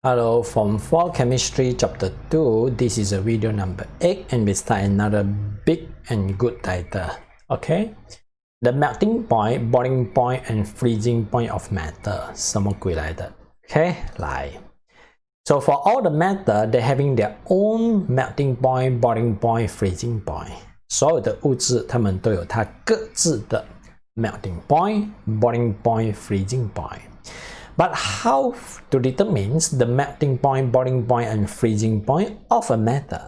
Hello, Form 4 Chemistry Chapter 2. This is a video number 8 and we start another big and good title. Okay? The melting point, boiling point and freezing point of matter. 什么鬼来的 Okay? 来 So for all the matter, they're having their own melting point, boiling point, freezing point. 所有的物质它们都有它各自的 melting point, boiling point, freezing point.But how to determine the melting point, boiling point, and freezing point of a matter?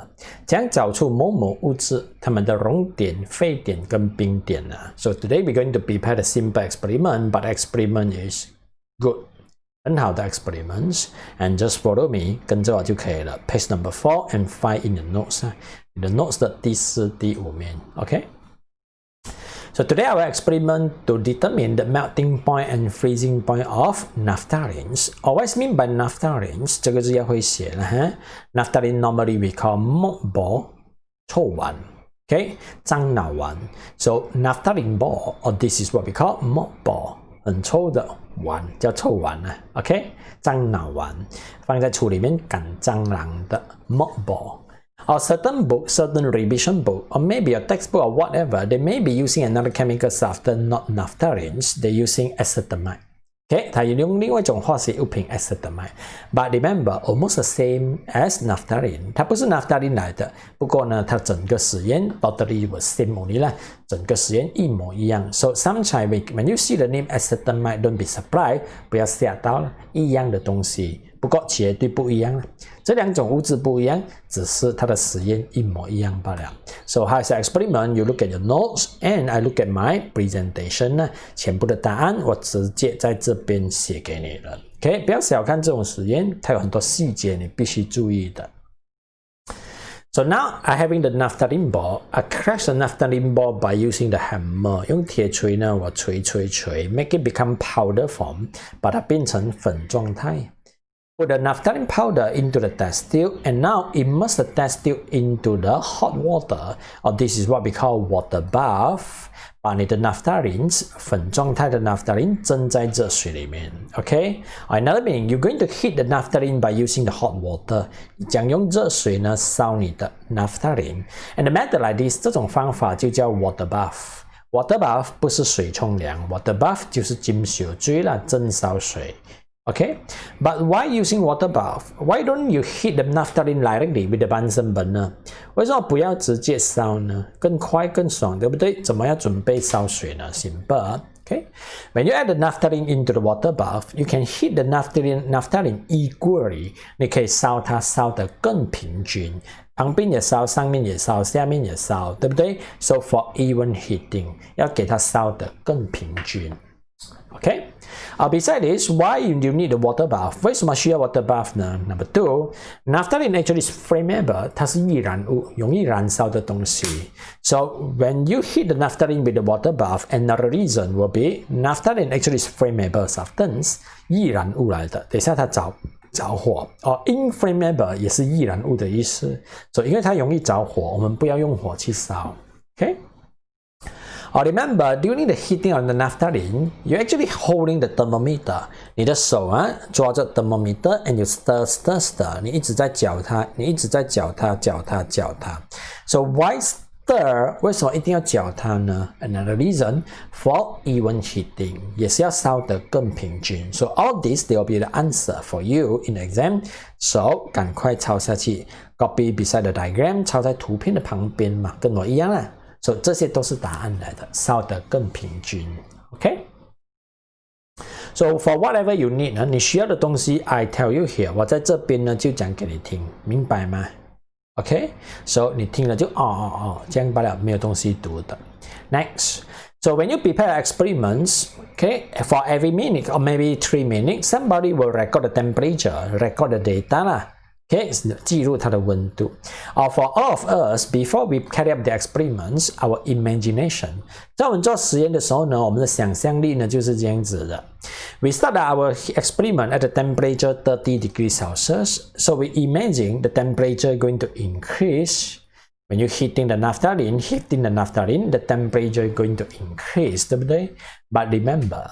怎样找出某某物质它们的熔点、沸点跟冰点呢 ？So today we're going to prepare a simple experiment, but the experiment is good. 很好的 experiments, and just follow me, 跟着我就可以了。Page number 4 and 5 in the notes. The notes 的第4、第5面 ，OK？So today our experiment to determine the melting point and freezing point of naphthalines. Always mean by naphthalines 这个字要会写了哈。Naphthalene normally we call mothball 臭丸 ，OK 樟脑丸。So naphthalene ball or this is what we call mothball 很臭的丸叫臭丸啊 ，OK 樟脑丸放在橱里面赶蟑螂的 mothball。Or certain book, certain revision book, or maybe a textbook or whatever, they may be using another chemical substance, not naphthalines. They're using acetamide. Okay, 它用另外一种化学物品 acetamide. But remember, almost the same as naphthalene. 它不是 naphthalene 来的，不过呢，它整个实验 totally was same only 啦，整个实验一模一样。So sometimes when you see the name acetamide, don't be surprised. 不要吓到了，一样的东西。不过绝对不一样，这两种物质不一样，只是它的实验一模一样罢了。So how is the experiment? You look at your notes and I look at my presentation 呢，全部的答案我直接在这边写给你了。OK， 不要小看这种实验，它有很多细节你必须注意的。So now I having the naphthalene ball. I crash the naphthalene ball by using the hammer. 用铁锤呢，我锤 make it become powder form， 把它变成粉状态。Put the naphthalene powder into the test tube and now immerse the test tube into the hot water, or this is what we call water bath. 把你的 naphthalenes 粉状态的 naphthalene 蒸在热水里面 ，OK？ Another meaning, you're going to heat the naphthalene by using the hot water. 将用热水呢烧你的 naphthalene. And the method like this, 这种方法就叫 water bath. Water bath 不是水冲凉 ，water bath 就是浸水水啦，蒸烧水。Okay, but why using water bath? Why don't you heat the naphthalene directly with the Bunsen burner? 为什么不要直接烧呢？更快更爽，对不对？怎么要准备烧水呢 ？Simple. Okay, when you add the naphthalene into the water bath, you can heat the naphthalene equally. 你可以烧它烧得更平均，旁边也烧，上面也烧，下面也烧，对不对 ？So for even heating, 要给它烧得更平均。Okay. Besides this, why you need the water bath? 为什么需要 water bath 呢 Number 2, naphthalene actually is flammable. 它是易燃物，容易燃烧的东西。So when you heat the naphthalene with the water bath, another reason will be naphthalene actually is flammable substance. 易燃物来的。等一下它着火inflammable 也是易燃物的意思。所以因为它容易着火，我们不要用火去烧。Okay.Or remember, during the heating of the naphthalene, you're actually holding the thermometer. 你的手啊，抓着 thermometer and you stir. 你一直在搅它，So why stir? 为什么一定要搅它呢 Another reason, for even heating. 也是要烧得更平均。So all this, there will be the answer for you in the exam. So 赶快抄下去 ，copy beside the diagram, 抄在图片的旁边嘛，跟我一样啦。So 这些都是答案来的，烧得更平均 ，OK？ So for whatever you need 呢，你需要的东西 I tell you here， 我在这边呢就讲给你听，明白吗 ？OK？So 你听了就这样罢了，没有东西读的。Next, so when you prepare experiments, okay, for every minute or maybe 3 minutes, somebody will record the temperature, record the data 啦。Okay, 记录它的温度。For all of us, before we carry out the experiments, our imagination. 在我们做实验的时候呢，我们的想象力呢就是这样子的。We start our experiment at the temperature 30 degrees Celsius, so we imagine the temperature going to increase. When you're heating the naphthalene, the temperature is going to increase, 对不对？ But remember,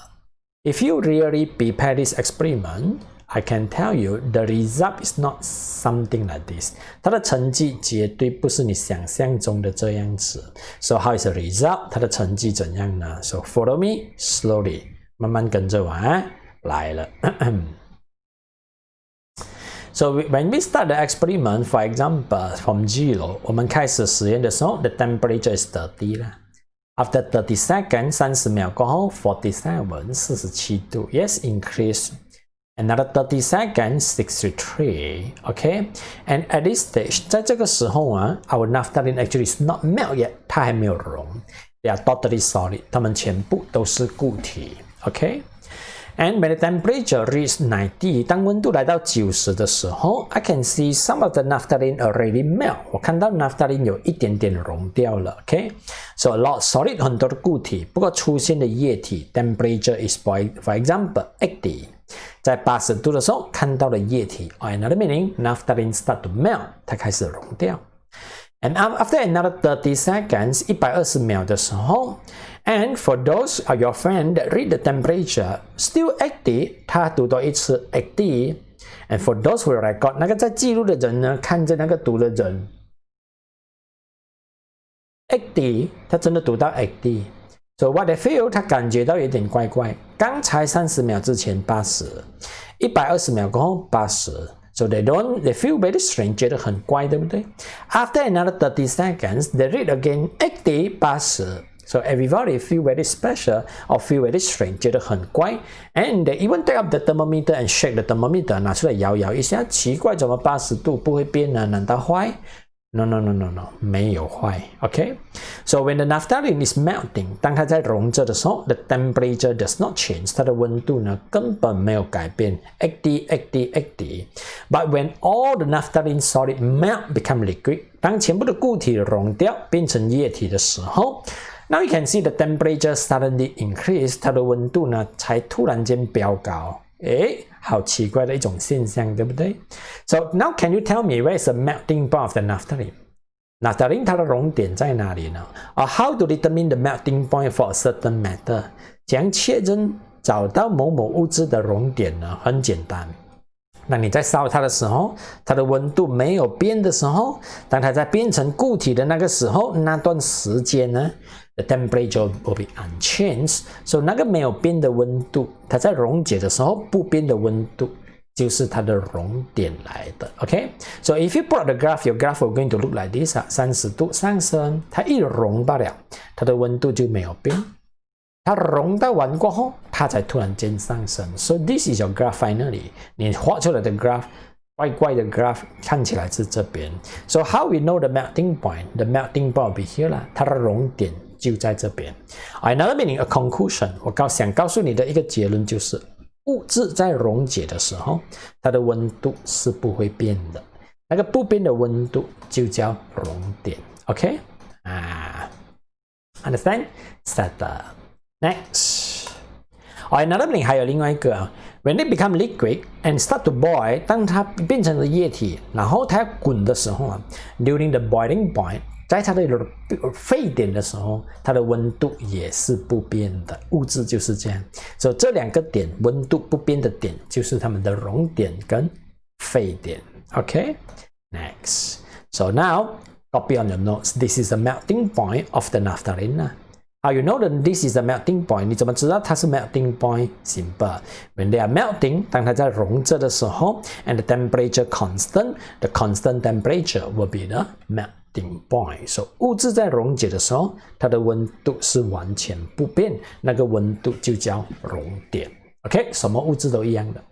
if you really prepare this experiment, I can tell you the result is not something like this. 它的成绩绝对不是你想象中的这样子。So how is the result? 它的成绩怎样呢？ So follow me slowly. 慢慢跟着我啊，来了。So when we start the experiment, for example, from 0, 我们开始实验的时候 the temperature is 30啦。After 30 seconds, 30秒过后 47, 47度 Yes, increase. Another 30 seconds, 63. Okay? And at this stage, 在这个时候啊 our naphthalene actually is not melt yet. 它还没有溶。They are totally solid. 它们全部都是固体。Okay? And when the temperature reaches 90, 当温度来到90的时候 I can see some of the naphthalene already melt. 我看到 naphthalene 有一点点溶掉了 Okay? So a lot solid 很多的固体不过出现的液体 temperature is for example 80. 在80度的时候看到的液体 or another meaning naphthalene start to melt. 它开始溶掉。And after another 30 seconds, 120秒的时候 and for those of your friend that read the temperature, still 80, 他读多一次 80. And for those who record, 那个在记录的人呢，看着那个读的人 80, 他真的读到 80. So what they feel, 他感觉到有点怪怪。刚才30秒之前80 120秒过后80So they feel very strange, 觉得很怪，对不对？ After another 30 seconds, they read again 80, 80. So everybody feel very special or feel very strange, 觉得很怪。And they even take up the thermometer and shake the thermometer, 拿出来摇摇一下，奇怪，怎么80度不会变呢？难道坏？ No, 没有坏 Okay? So when the naphthalene is melting, 当它在溶着的时候 the temperature does not change, 它的温度呢根本没有改变 80. But when all the naphthalene solid melt become liquid, 当全部的固体溶掉变成液体的时候 Now you can see the temperature suddenly increase, 它的温度呢才突然间飙高。好奇怪的一种现象，对不对？ So now can you tell me where is the melting point of the naphthalene? Naphthalene 它的熔点在哪里呢？ Or how to determine the melting point for a certain matter? 怎样确认找到某某物质的熔点呢？很简单。那你在烧它的时候，它的温度没有变的时候，当它在变成固体的那个时候，那段时间呢 the temperature will be unchanged. So 那个没有变的温度，它在溶解的时候不变的温度，就是它的熔点来的。Okay? So if you plot the graph, your graph will going to look like this. 30度上升，它一溶罢了，它的温度就没有变。它溶到完过后，它才突然间上升。So this is your graph finally. 你画出来的 graph 怪怪的 graph 看起来是这边。So how we know the melting point? The melting point will be here 啦，它的熔点就在这边。Another meaning, a conclusion. 我想告诉你的一个结论就是，物质在溶解的时候，它的温度是不会变的。那个不变的温度就叫熔点。OK? Understand? Start. Next. Another meaning 还有另外一个。When they become liquid and start to boil, 当它变成了液体，然后它要滚的时候啊 during the boiling point, 在它的沸点的时候，它的温度也是不变的。物质就是这样。所以这两个点温度不变的点，就是它们的熔点跟沸点。Okay? Next. So now, copy on your notes. This is the melting point of the naphthalene. How you know that this is the melting point? 你怎么知道它是 melting point? Simple. When they are melting, 当它在溶着的时候 and the temperature constant, the constant temperature will be the melting point. So 物质在溶解的时候，它的温度是完全不变，那个温度就叫熔点。Okay? 什么物质都一样的。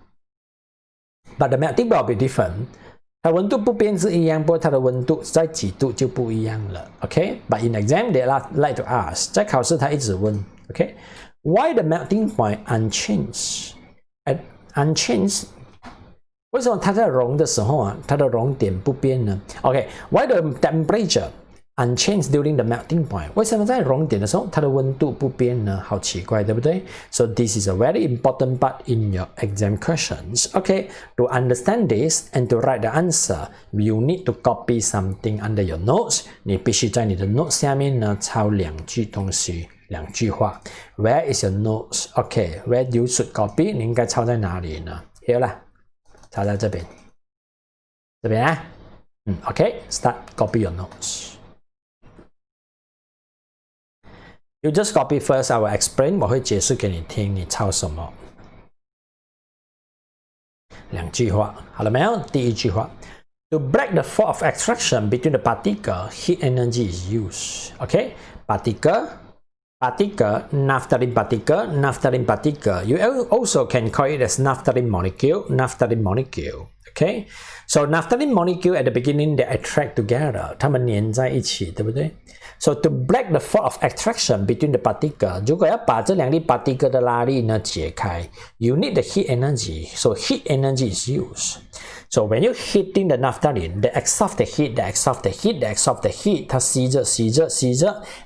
But the melting point will be different. 它温度不变是一样，不过它的温度在几度就不一样了。Okay? But in exam, they like to ask. 在考试他一直问 Okay? Why the melting point unchanged? Unchanged? 为什么它在溶的时候啊，它的熔点不变呢 Okay, why the temperature unchanged during the melting point? 为什么在熔点的时候它的温度不变呢？好奇怪，对不对？ So this is a very important part in your exam questions. Okay, to understand this and to write the answer, you need to copy something under your notes. 你必须在你的 notes 下面呢抄两句东西，两句话。Where is your notes? Okay, where you should copy? 你应该抄在哪里呢？ Here 啦。抄在这边，这边啊，OK， start copy your notes. You just copy first. I will explain. 我会解释给你听，你抄什么。2句话，好了没有？第1句话 ，To break the fault of attraction between the particle, heat energy is used. OK, particle, naphthalene particle. You also can call it as naphthalene molecule. OK, so naphthalene molecule at the beginning they attract together. 它们粘在一起，对不对？So to break the force of attraction between the particle， 如果要把这2粒 particle 的拉力呢解开 ，you need the heat energy. So heat energy is used. So when you heating the naphthalene, they absorb the heat, heat， 它吸着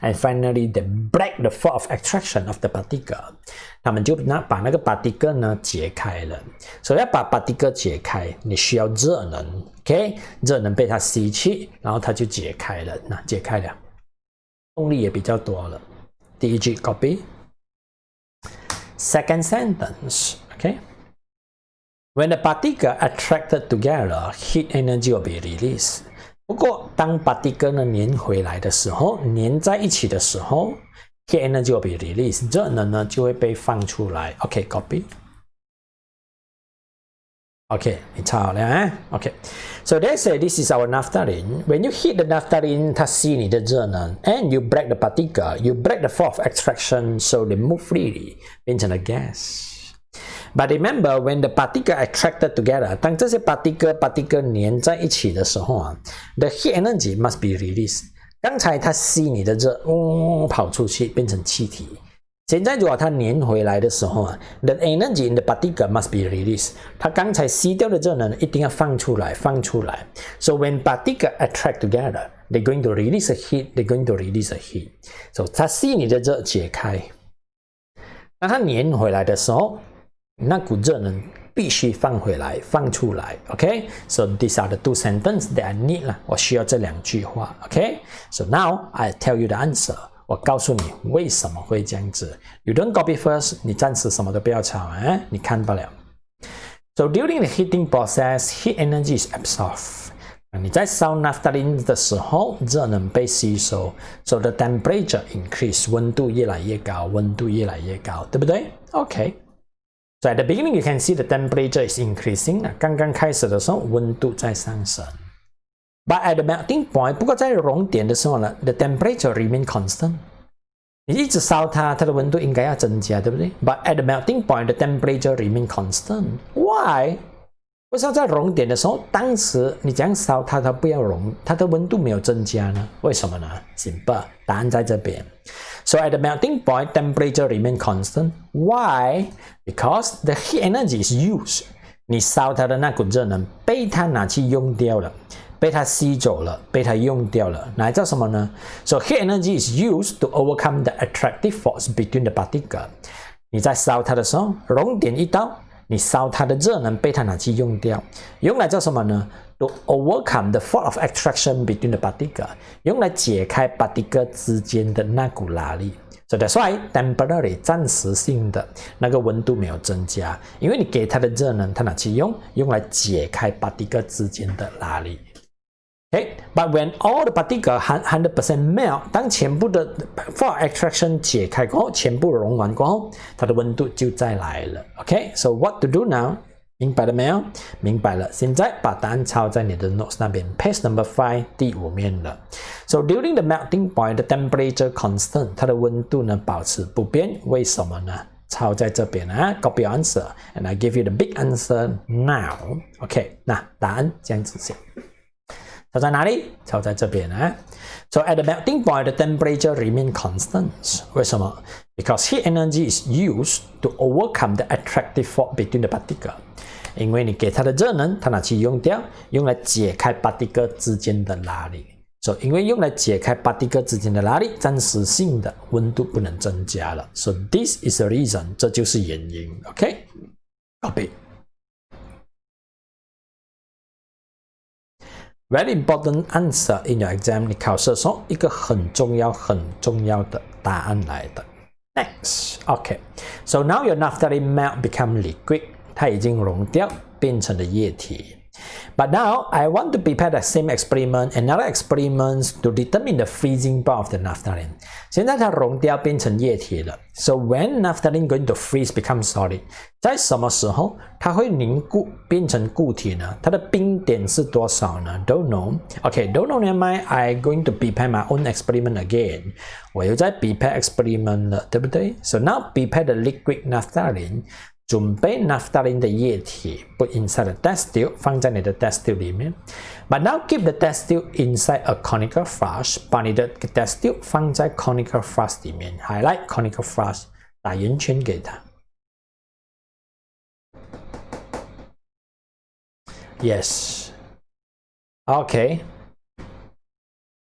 ，and finally they break the force of attraction of the particle. 他们就把那个 particle 呢解开了。所以要把 particle 解开，你需要热能 ，OK？ 热能被它吸去，然后它就解开了。那解开了。动力也比较多了。第1句 copy。Second sentence, okay? When the particle attracted together, heat energy will be released. 不过当 particle 呢粘回来的时候，粘在一起的时候 ，heat energy will be released. 热能呢就会被放出来。OK, copy. OK, 你抄好了啊 ？OK, so they say this is our naphthalene. When you heat the naphthalene, 它吸你的热能 ，and you break the particle, you break the force of attraction, so they move freely 变成了 gas. But remember, when the particle attracted together, 当这些 particle 粘在一起的时候啊 ，the heat energy must be released. 刚才它吸你的热，跑出去变成气体。现在如果它粘回来的时候啊 ，the energy in the particle must be released. 它刚才吸掉的热能一定要放出来。So when particle attract together, they're going to release a heat. So 它吸你的热解开，那它粘回来的时候，那股热能必须放出来。OK, so these are the 2 sentences that I need 啦，我需要这2句话。OK, so now I tell you the answer. 我告诉你为什么会这样子。You don't copy first， 你暂时什么都不要抄啊，你看不了。So during the heating process, heat energy is absorbed. 你在烧 naphthalene 的时候，热能被吸收 ，so the temperature increase， 温度越来越高，对不对 ？OK. So at the beginning, you can see the temperature is increasing. 刚刚开始的时候，温度在上升。But at the melting point， 不过在熔点的时候呢 ，the temperature remain constant。你一直烧它，它的温度应该要增加，对不对 ？But at the melting point, the temperature remain constant. Why？ 为什么在熔点的时候，当时你这样烧它，它不要熔，它的温度没有增加呢？为什么呢 ？Simple， 答案在这边。So at the melting point, temperature remain constant. Why? Because the heat energy is used. 你烧它的那股热能被它拿去用掉了。被它吸走了，被它用掉了，那叫什么呢 ？So heat energy is used to overcome the attractive force between the particle. 你在烧它的时候，熔点一到，你烧它的热能被它拿去用掉，用来做什么呢 ？To overcome the force of attraction between the particle. 用来解开 particle 之间的那股拉力。So that's why temporary 暂时性的那个温度没有增加，因为你给它的热能，它拿去用来解开 particle 之间的拉力。Okay, but when all the particle 100% melt， 当全部的 force attraction 解开过后，全部融完过后，它的温度就再来了。Okay, so what to do now？ 明白了没有？明白了。现在把答案抄在你的 notes 那边 ，page number 5 第5面了。So during the melting point, the temperature constant， 它的温度呢保持不变，为什么呢？抄在这边啊 ，copy your answer and I give you the big answer now. OK， 那答案这样子写。抄在哪里？抄在这边啊。So at the melting point, the temperature remain constant. 为什么 ？Because heat energy is used to overcome the attractive force between the particle. 因为你给它的热能，它拿去用掉，用来解开 particle 之间的拉力。So 因为用来解开 particle 之间的拉力，暂时性的温度不能增加了。So this is the reason. 这就是原因。OK， copy. Very important answer in your exam. 你考试的时候一个很重要的答案来的。Next, okay. So now your naphthalene melt become liquid. 它已经溶掉，变成了液体。But now, I want to prepare the same experiment, another experiment to determine the freezing point of the naphthalene. 现在它溶掉变成液体了。So when naphthalene going to freeze become solid? 在什么时候它会凝固变成固体呢？它的冰点是多少呢 ？Don't know. Okay, don't know never mind. I'm going to prepare my own experiment again. 我又在 prepare experiment 了，对不对 ？So now prepare the liquid naphthalene. 准备 naphthalene 的液体 put inside the test tube 放在你的 test tube 里面 But now keep the test tube inside a conical flask 把你的 test tube 放在 conical flask 里面 highlight conical flask 打圆圈给它 Yes Okay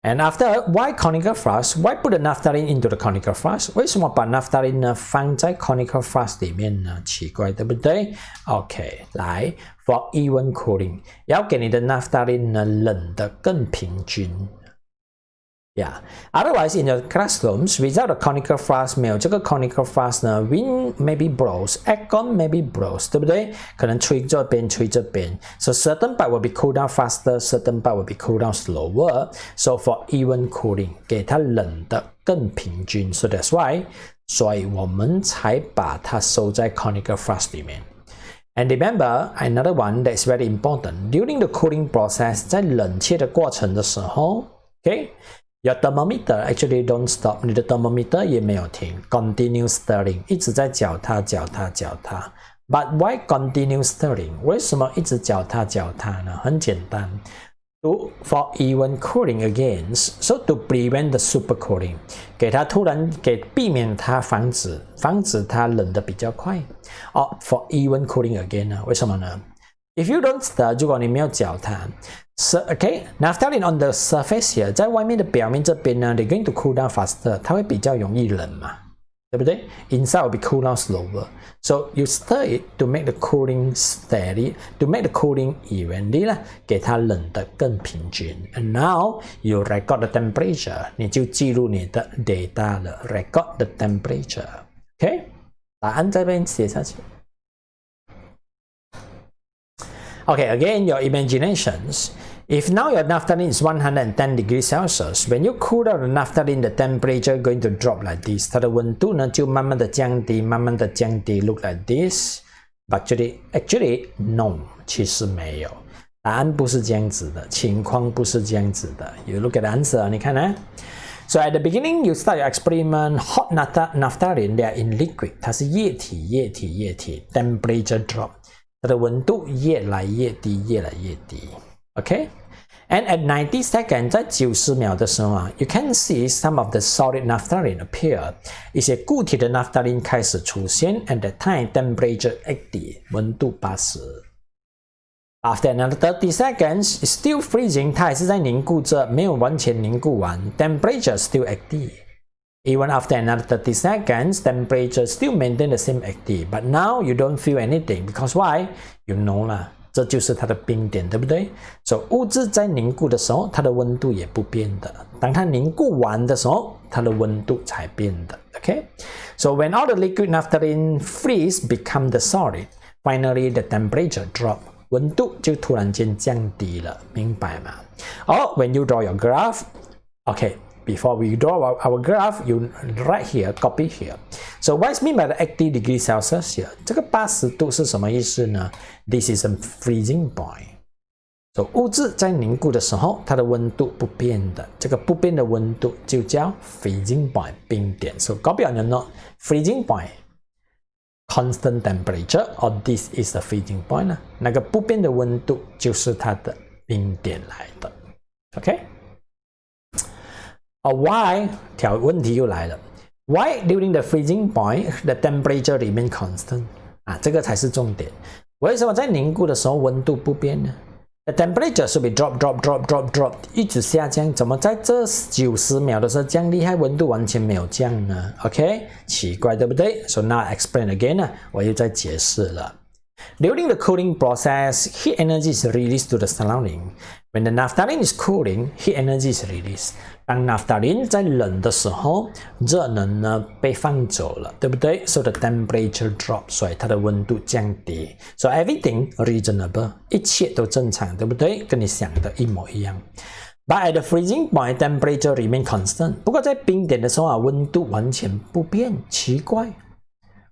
And after, why conical flask? Why put the naphthalene into the conical flask? 为什么把 naphthalene 呢放在 conical flask 里面呢？奇怪，对不对 ？OK， 来 ，for even cooling， 要给你的 naphthalene 呢冷得更平均。Yeah. Otherwise, in the classrooms, without a conical flask, 没有这个 conical flask 呢 wind maybe blows, aircon maybe blows, 对不对？可能吹这边，吹这边。So certain part will be cooled down faster, certain part will be cooled down slower. So for even cooling, 给它冷得更平均。So that's why, 所以我们才把它收在 conical flask 里面。And remember, another one that is very important. During the cooling process, 在冷却的过程的时候 ，OK。Your thermometer actually don't stop. 你的 thermometer 也没有停 ，continue stirring， 一直在搅它。But why continue stirring？ 为什么一直搅它呢？很简单 ，for even cooling again. So to prevent the super cooling， 给避免它防止它冷得比较快。for even cooling again 呢？为什么呢？ If you don't stir， 如果你没有搅它。So, okay, naphthalene on the surface here， 在外面的表面这边呢 ，they're going to cool down faster， 它会比较容易冷嘛，对不对 ？Inside will be cool down slower. So you stir it to make the cooling steady, to make the cooling evenly 啦，给它冷得更平均。And now you record the temperature， 你就记录你的 data 了 ，record the temperature. OK， 答案这边写下去。Okay, again, your imaginations. If now your naphthalene is 110 degrees Celsius, when you cool down the naphthalene, the temperature going to drop like this. 它的温度呢就慢慢的降低 look like this. But actually, no, 其实没有。答案不是这样子的，情况不是这样子的。You look at the answer, 你看啊。So at the beginning, you start your experiment. Hot naphthalene, they are in liquid. 它是液体。Temperature drop. 它的温度越来越低 OK? And at 90 seconds, 在90秒的时候啊 you can see some of the solid naphthalene appear. 一些固体的 naphthalene 开始出现 At that time, temperature 80, 温度80。After another 30 seconds, it's still freezing. 它还是在凝固着，没有完全凝固完 Temperature still 80.Even after another 30 seconds, temperature still maintain the same 80. But now you don't feel anything because why? You know 啦，这就是它的冰点，对不对？所以物质在凝固的时候，它的温度也不变的。当它凝固完的时候，它的温度才变的。Okay? So when all the liquid naphthalene freeze become the solid, finally the temperature drop. 温度就突然间降低了，明白吗？ Or when you draw your graph, okay.Before we draw our graph, you write here, copy here. So what's mean by the 80 degrees Celsius here? 这个80度是什么意思呢 ？This is a freezing point. So 物质在凝固的时候，它的温度不变的，这个不变的温度就叫 freezing point 冰点。So copy on your note, freezing point, constant temperature, or this is the freezing point 呢？那个不变的温度就是它的冰点来的。OK?Why 条问题又来了 Why during the freezing point the temperature remain constant 这个才是重点为什么在凝固的时候温度不变呢 The temperature should be drop 一直下降怎么在这90秒的时候降厉害温度完全没有降呢 OK 奇怪对不对 So now I explain again 我又在解释了During the cooling process, heat energy is released to the surrounding. When the naphthalene is cooling, heat energy is released. 当 naphthalene 在冷的时候，热能呢被放走了，对不对 ？So the temperature drops， 所以它的温度降低。So everything reasonable， 一切都正常，对不对？跟你想的一模一样。But at the freezing point, temperature remain constant. 不过在冰点的时候啊，温度完全不变，奇怪。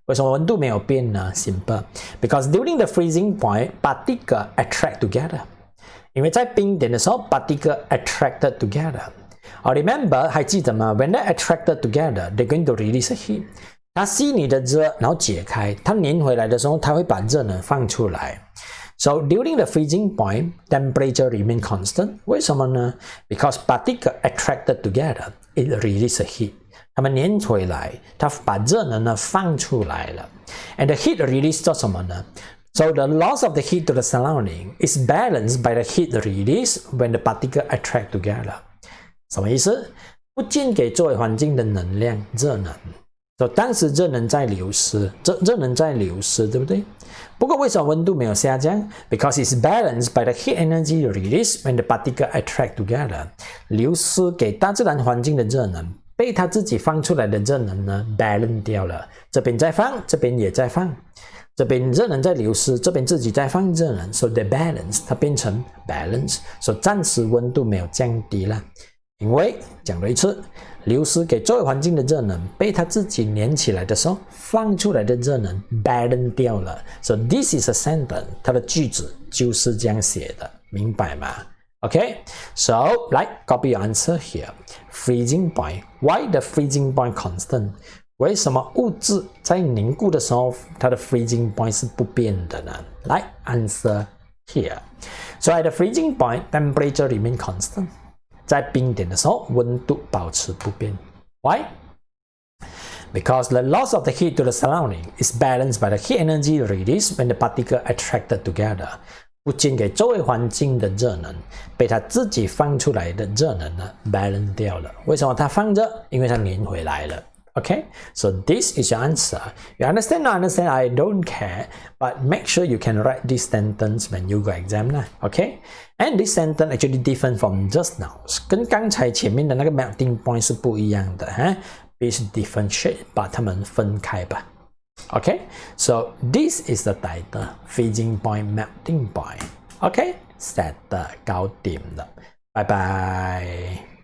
为什么温度没有变呢 ？Simple. Because during the freezing point, particles attract together. 因为在冰点的时候 ，particle attracted together。remember 还记得吗 ？When they attracted together, they're going to release a heat. 它吸你的热，然后解开，它粘回来的时候，它会把热能放出来。So during the freezing point, temperature remain constant. 为什么呢 ？Because particle attracted together, it release a heat. 它们粘回来，它把热能呢放出来了。And the heat release 做什么呢？So the loss of the heat to the surrounding is balanced by the heat release when the particles attract together. 什么意思？不见给周围环境的能量热能。So 当时热能在流失，热能在流失，对不对？不过为什么温度没有下降 ？Because it's balanced by the heat energy release when the particles attract together. 流失给大自然环境的热能，被它自己放出来的热能呢 balance 掉了。这边在放，这边也在放。这边热能在流失，这边自己在放热能 ，so the balance 它变成 balance， 所以暂时温度没有降低了，因为讲了一次，流失给周围环境的热能被它自己粘起来的时候放出来的热能 balance 掉了 ，so this is a sentence， 它的句子就是这样写的，明白吗 ？Okay, so like copy your answer here. Freezing point. Why the freezing point constant? 为什么物质在凝固的时候，它的 freezing point 是不变的呢？来 answer here. So at the freezing point, temperature remain constant. 在冰点的时候，温度保持不变。Why? Because the loss of the heat to the surrounding is balanced by the heat energy released when the particles attracted together. 不仅给周围环境的热能被它自己放出来的热能呢 balance 掉了。为什么它放着？因为它粘回来了。Okay, so this is your answer. You understand or understand? I don't care, but make sure you can write this sentence when you go exam lah. Okay, and this sentence actually different from just now. 跟刚才前面的那个 melting point 是不一样的哈。Please differentiate， 把它们分开吧。Okay, so this is the title: freezing point, melting point. Okay, set 搞定了，拜拜。